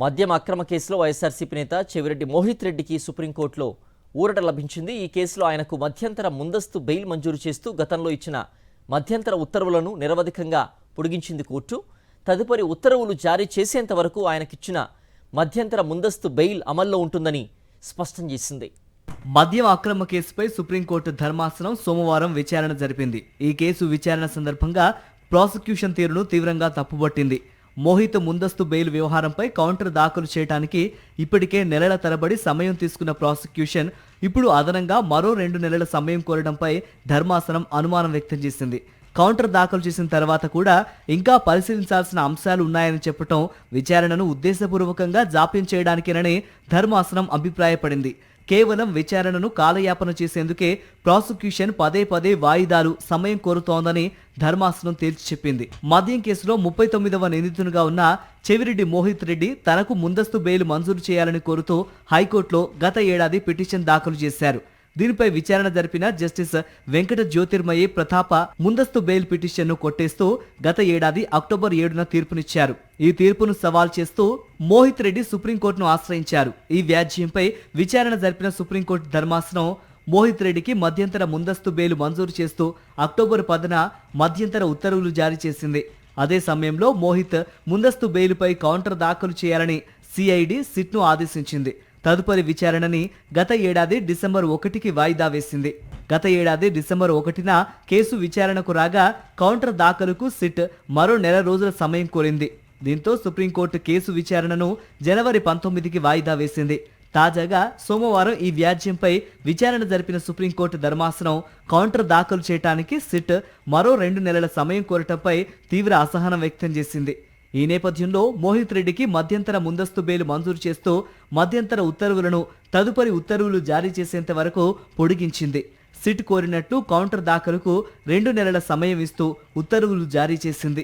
మద్యం అక్రమ కేసులో వైఎస్ఆర్సీపీ నేత చెవిరెడ్డి మోహిత్ రెడ్డికి సుప్రీంకోర్టులో ఊరట లభించింది. ఈ కేసులో ఆయనకు మధ్యంతర ముందస్తు బెయిల్ మంజూరు చేస్తూ గతంలో ఇచ్చిన మధ్యంతర ఉత్తర్వులను నిరవధికంగా పొడిగించింది కోర్టు. తదుపరి ఉత్తర్వులు జారీ చేసేంత వరకు ఆయనకిచ్చిన మధ్యంతర ముందస్తు బెయిల్ అమల్లో ఉంటుందని స్పష్టం చేసింది. మద్యం అక్రమ కేసుపై సుప్రీంకోర్టు ధర్మాసనం సోమవారం విచారణ జరిపింది. ఈ కేసు విచారణ సందర్భంగా ప్రాసిక్యూషన్ తీరును తీవ్రంగా తప్పుబట్టింది. మోహిత్ ముందస్తు బెయిల్ వ్యవహారంపై కౌంటర్ దాఖలు చేయడానికి ఇప్పటికే నెలల తరబడి సమయం తీసుకున్న ప్రాసిక్యూషన్ ఇప్పుడు అదనంగా మరో 2 నెలల సమయం కోరడంపై ధర్మాసనం అనుమానం వ్యక్తం చేసింది. కౌంటర్ దాఖలు చేసిన తర్వాత కూడా ఇంకా పరిశీలించాల్సిన అంశాలు ఉన్నాయని చెప్పడం విచారణను ఉద్దేశపూర్వకంగా జాప్యం చేయడానికేనని ధర్మాసనం అభిప్రాయపడింది. కేవలం విచారణను కాలయాపన చేసేందుకే ప్రాసిక్యూషన్ పదే పదే వాయిదాలు సమయం కోరుతోందని ధర్మాసనం తేల్చి చెప్పింది. మద్యం కేసులో 39వ నిందితునిగా ఉన్న చెవిరెడ్డి మోహిత్ రెడ్డి తనకు ముందస్తు బెయిల్ మంజూరు చేయాలని కోరుతూ హైకోర్టులో గత ఏడాది పిటిషన్ దాఖలు చేశారు. దీనిపై విచారణ జరిపిన జస్టిస్ వెంకట జ్యోతిర్మయి ప్రతాప ముందస్తు బెయిల్ పిటిషన్ను కొట్టేస్తూ గత ఏడాది అక్టోబర్ 7న తీర్పునిచ్చారు. ఈ తీర్పును సవాల్ చేస్తూ మోహిత్ రెడ్డి సుప్రీంకోర్టును ఆశ్రయించారు. ఈ వ్యాజ్యంపై విచారణ జరిపిన సుప్రీంకోర్టు ధర్మాసనం మోహిత్ రెడ్డికి మధ్యంతర ముందస్తు బెయిల్ మంజూరు చేస్తూ అక్టోబర్ 10న మధ్యంతర ఉత్తర్వులు జారీ చేసింది. అదే సమయంలో మోహిత్ ముందస్తు బెయిల్పై కౌంటర్ దాఖలు చేయాలని సిఐడి సిట్ను ఆదేశించింది. తదుపరి విచారణని గత ఏడాది డిసెంబర్ 1కి వాయిదా వేసింది. గత ఏడాది డిసెంబర్ 1న కేసు విచారణకు రాగా కౌంటర్ దాఖలుకు సిట్ మరో నెల రోజుల సమయం కోరింది. దీంతో సుప్రీంకోర్టు కేసు విచారణను జనవరి 19కి వాయిదా వేసింది. తాజాగా సోమవారం ఈ వ్యాజ్యంపై విచారణ జరిపిన సుప్రీంకోర్టు ధర్మాసనం కౌంటర్ దాఖలు చేయడానికి సిట్ మరో 2 నెలల సమయం కోరటంపై తీవ్ర అసహనం వ్యక్తం చేసింది. ఈ నేపథ్యంలో మోహిత్ రెడ్డికి మధ్యంతర ముందస్తు బెయిల్ మంజూరు చేస్తూ మధ్యంతర ఉత్తర్వులను తదుపరి ఉత్తర్వులు జారీ చేసేంత వరకు పొడిగించింది. సిట్ కోరినట్లు కౌంటర్ దాఖలుకు 2 నెలల సమయం ఇస్తూ ఉత్తర్వులు జారీ చేసింది.